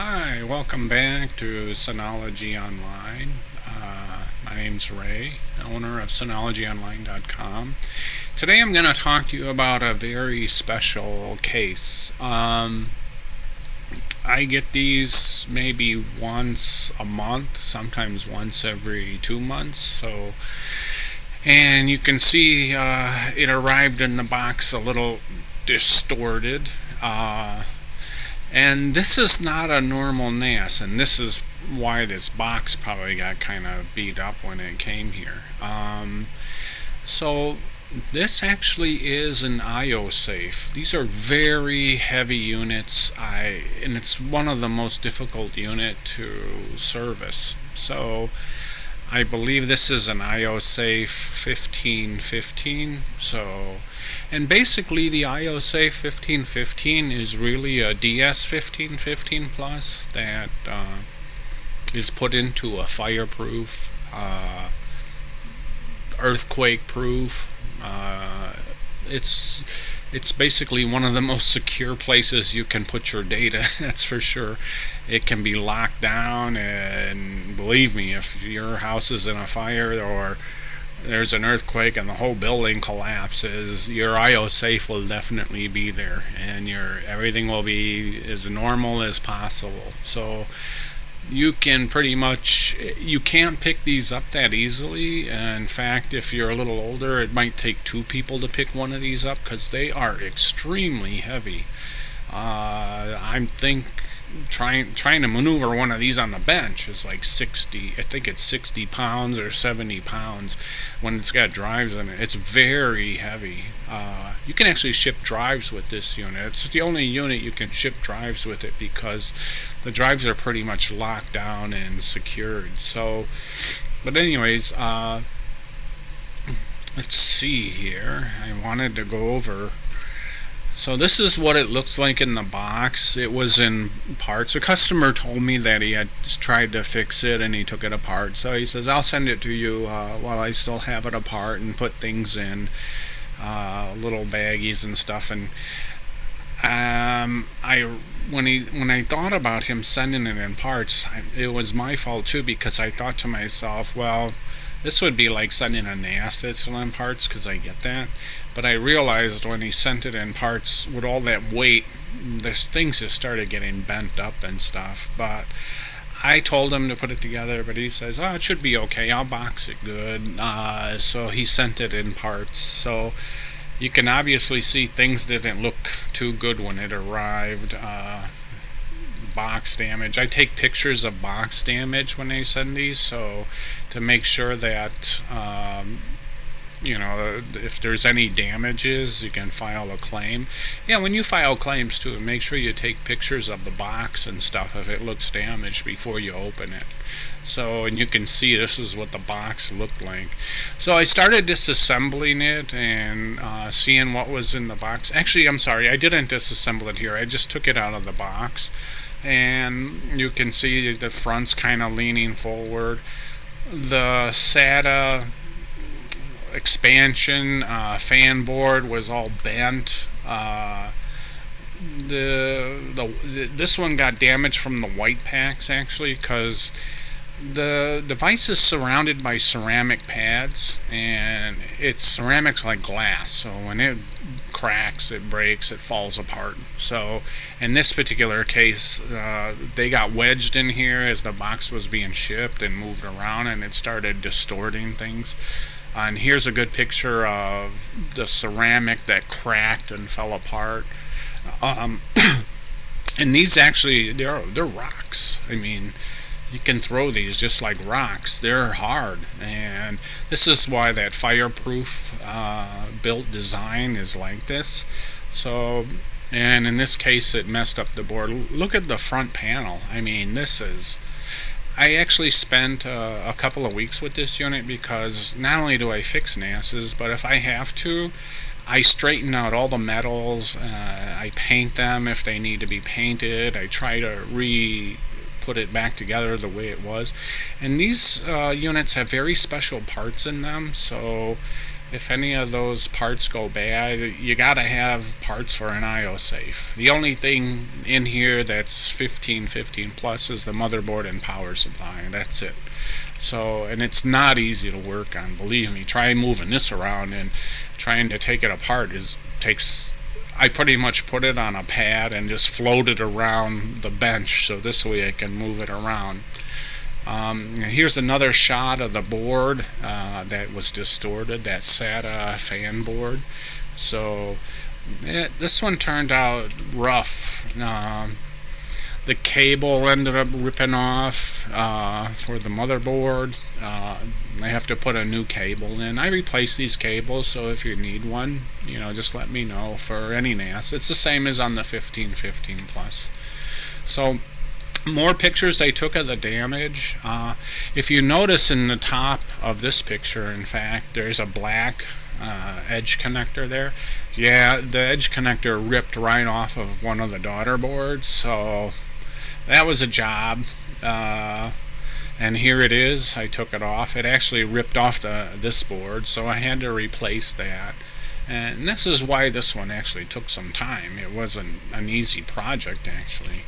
Hi, welcome back to SYNOLOGY Online. My name's Ray, owner of SYNOLOGYOnline.com. Today I'm going to talk to you about a very special case. I get these maybe once a month, sometimes once every 2 months. And you can see it arrived in the box a little distorted. And this is not a normal NAS, and this is why this box probably got kind of beat up when it came here. So this actually is an Iosafe. These are very heavy units, and it's one of the most difficult unit to service. So I believe this is an Iosafe 1515. And basically the Iosafe 1515 is really a DS 1515 Plus that is put into a fireproof, earthquake-proof. It's basically one of the most secure places you can put your data. That's for sure. It can be locked down, and believe me, if your house is in a fire or there's an earthquake and the whole building collapses, your Iosafe will definitely be there, and everything will be as normal as possible. So you can you can't pick these up that easily. In fact, if you're a little older, it might take two people to pick one of these up because they are extremely heavy. I think trying to maneuver one of these on the bench is like 60, I think it's 60 pounds or 70 pounds when it's got drives in it. It's very heavy. You can actually ship drives with this unit. It's the only unit you can ship drives with it because the drives are pretty much locked down and secured. But anyways, let's see here. I wanted to go over. So this is what it looks like in the box. It was in parts. A customer told me that he had tried to fix it and he took it apart. So he says, I'll send it to you while I still have it apart and put things in little baggies and stuff. And when I thought about him sending it in parts, it was my fault too, because I thought to myself, well, this would be like sending a NAS that's in parts, because I get that. But I realized when he sent it in parts with all that weight, things just started getting bent up and stuff. But I told him to put it together, but he says, it should be okay, I'll box it good. So he sent it in parts. So you can obviously see things didn't look too good when it arrived. Box damage. I take pictures of box damage when they send these, so to make sure that if there's any damages, you can file a claim. Yeah, when you file claims too, make sure you take pictures of the box and stuff if it looks damaged before you open it. So, and you can see this is what the box looked like. So I started disassembling it and seeing what was in the box. Actually, I'm sorry, I didn't disassemble it here. I just took it out of the box. And you can see the front's kind of leaning forward. The SATA expansion fan board was all bent. This one got damaged from the white packs, actually, because the device is surrounded by ceramic pads, and it's ceramics like glass, so when it cracks, it breaks, it falls apart. So in this particular case, they got wedged in here as the box was being shipped and moved around, and it started distorting things. And here's a good picture of the ceramic that cracked and fell apart. And these actually, they're rocks. I mean, you can throw these just like rocks. They're hard, and this is why that fireproof built design is like this. So, and in this case, it messed up the board. Look at the front panel. I mean, I actually spent a couple of weeks with this unit because not only do I fix NASs, but if I have to, I straighten out all the metals. I paint them if they need to be painted. I try to put it back together the way it was. And these units have very special parts in them, so if any of those parts go bad, you gotta have parts for an Iosafe. The only thing in here that's 1515 plus is the motherboard and power supply, and that's it. So, and it's not easy to work on, believe me. Try moving this around, and trying to take it apart takes. I pretty much put it on a pad and just float it around the bench, so this way I can move it around. Here's another shot of the board that was distorted, that SATA fan board. So this one turned out rough. The cable ended up ripping off for the motherboard. I have to put a new cable in. I replace these cables, so if you need one, just let me know for any NAS. It's the same as on the 1515 plus. So more pictures I took of the damage. If you notice in the top of this picture, in fact, there's a black edge connector there. Yeah, the edge connector ripped right off of one of the daughter boards, so that was a job. And here it is. I took it off. It actually ripped off this board, so I had to replace that. And this is why this one actually took some time. It wasn't an easy project, actually.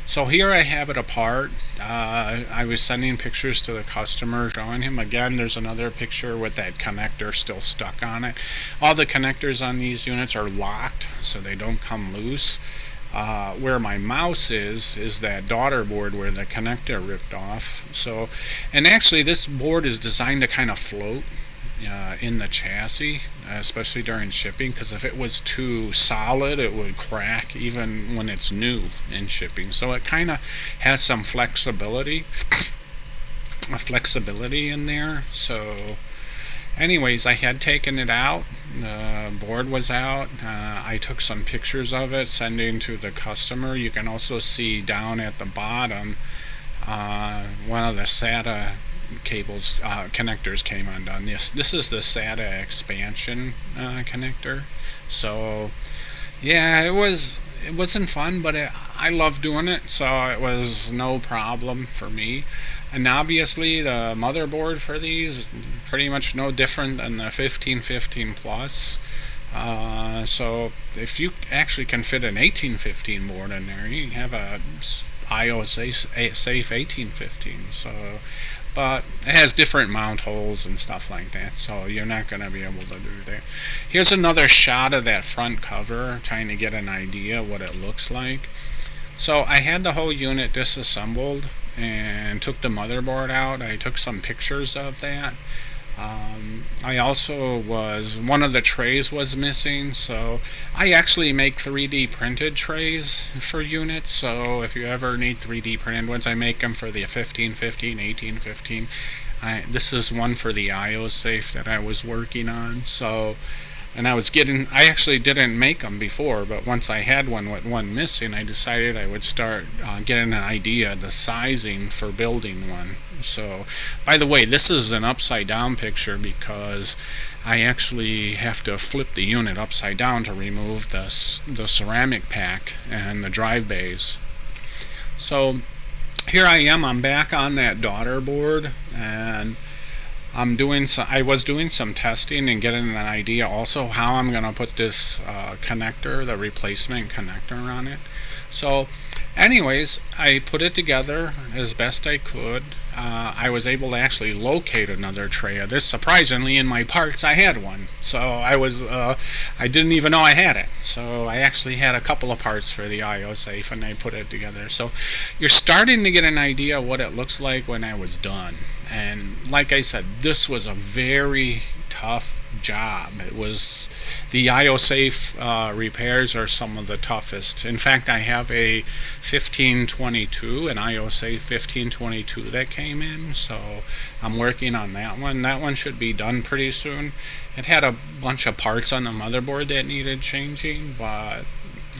So here I have it apart. I was sending pictures to the customer, showing him. Again, there's another picture with that connector still stuck on it. All the connectors on these units are locked, so they don't come loose. Where my mouse is that daughter board where the connector ripped off. So, and actually this board is designed to kind of float in the chassis, especially during shipping, because if it was too solid it would crack even when it's new in shipping. So it kind of has some flexibility in there. So anyways, I had taken it out. The board was out. I took some pictures of it, sending to the customer. You can also see down at the bottom one of the SATA cables connectors came undone. This is the SATA expansion connector. So yeah, it wasn't fun, but I love doing it, so it was no problem for me. And obviously the motherboard for these pretty much no different than the 1515 plus. So if you actually can fit an 1815 board in there, you can have a Iosafe 1815. So, but it has different mount holes and stuff like that, so you're not going to be able to do that. Here's another shot of that front cover, trying to get an idea what it looks like. So I had the whole unit disassembled and took the motherboard out. I took some pictures of that. I also one of the trays was missing, so I actually make 3D printed trays for units. So if you ever need 3D printed ones, I make them for the 1515, 1815. This is one for the Iosafe that I was working on. So, and I actually didn't make them before, but once I had one with one missing, I decided I would start getting an idea, the sizing for building one. So, by the way, this is an upside down picture because I actually have to flip the unit upside down to remove the ceramic pack and the drive bays. So here I am, I'm back on that daughter board, and I was doing some testing and getting an idea also how I'm going to put this connector, the replacement connector on it. So anyways, I put it together as best I could. I was able to actually locate another tray of this. Surprisingly, in my parts I had one, so I didn't even know I had it. So I actually had a couple of parts for the Iosafe, and I put it together. So you're starting to get an idea of what it looks like when I was done. And like I said, this was a very tough job. It was the Iosafe repairs are some of the toughest. In fact, I have a 1522, an Iosafe 1522 that came in, so I'm working on that one. That one should be done pretty soon. It had a bunch of parts on the motherboard that needed changing, but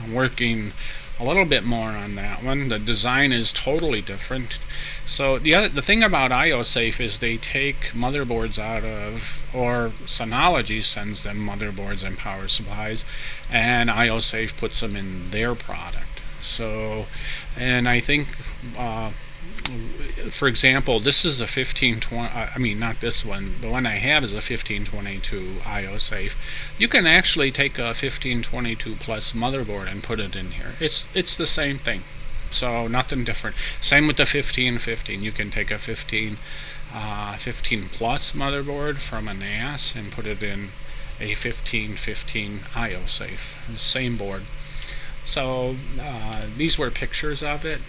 I'm working a little bit more on that one. The design is totally different. So the thing about Iosafe is they take motherboards out of, or Synology sends them motherboards and power supplies, and Iosafe puts them in their product. So, and I think for example, this is a 1520. I mean, not this one. The one I have is a 1522 Iosafe. You can actually take a 1522 plus motherboard and put it in here. It's the same thing. So nothing different. Same with the 1515. You can take a 15 plus motherboard from a NAS and put it in a 1515 Iosafe. Same board. So these were pictures of it.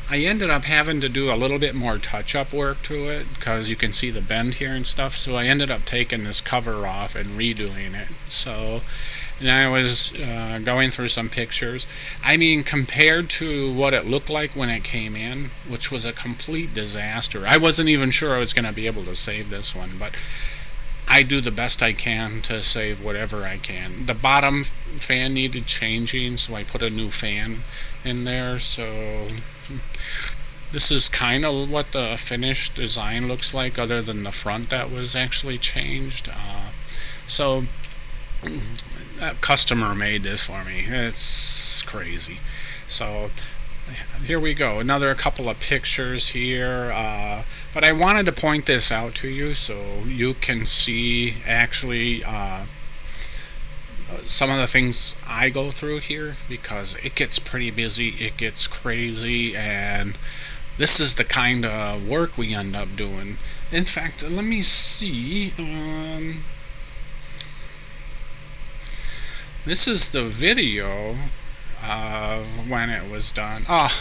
I ended up having to do a little bit more touch-up work to it because you can see the bend here and stuff. So I ended up taking this cover off and redoing it. So, and I was going through some pictures. I mean, compared to what it looked like when it came in, which was a complete disaster. I wasn't even sure I was going to be able to save this one, but I do the best I can to save whatever I can. The bottom fan needed changing, so I put a new fan in there. So this is kind of what the finished design looks like, other than the front that was actually changed. So that customer made this for me. It's crazy. So here we go. Another couple of pictures here. But I wanted to point this out to you so you can see actually some of the things I go through here, because it gets pretty busy, it gets crazy, and this is the kind of work we end up doing. In fact, let me see. This is the video of when it was done. Oh,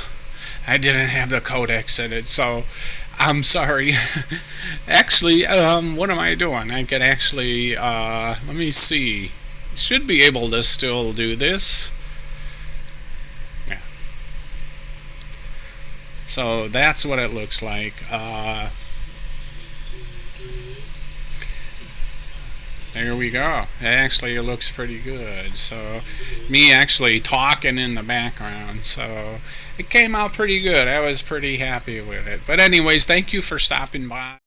I didn't have the codec set it, so I'm sorry. Actually, what am I doing? I could actually, let me see. Should be able to still do this. Yeah. So that's what it looks like. There we go. Actually, it looks pretty good. So, me actually talking in the background. So, it came out pretty good. I was pretty happy with it. But anyways, thank you for stopping by.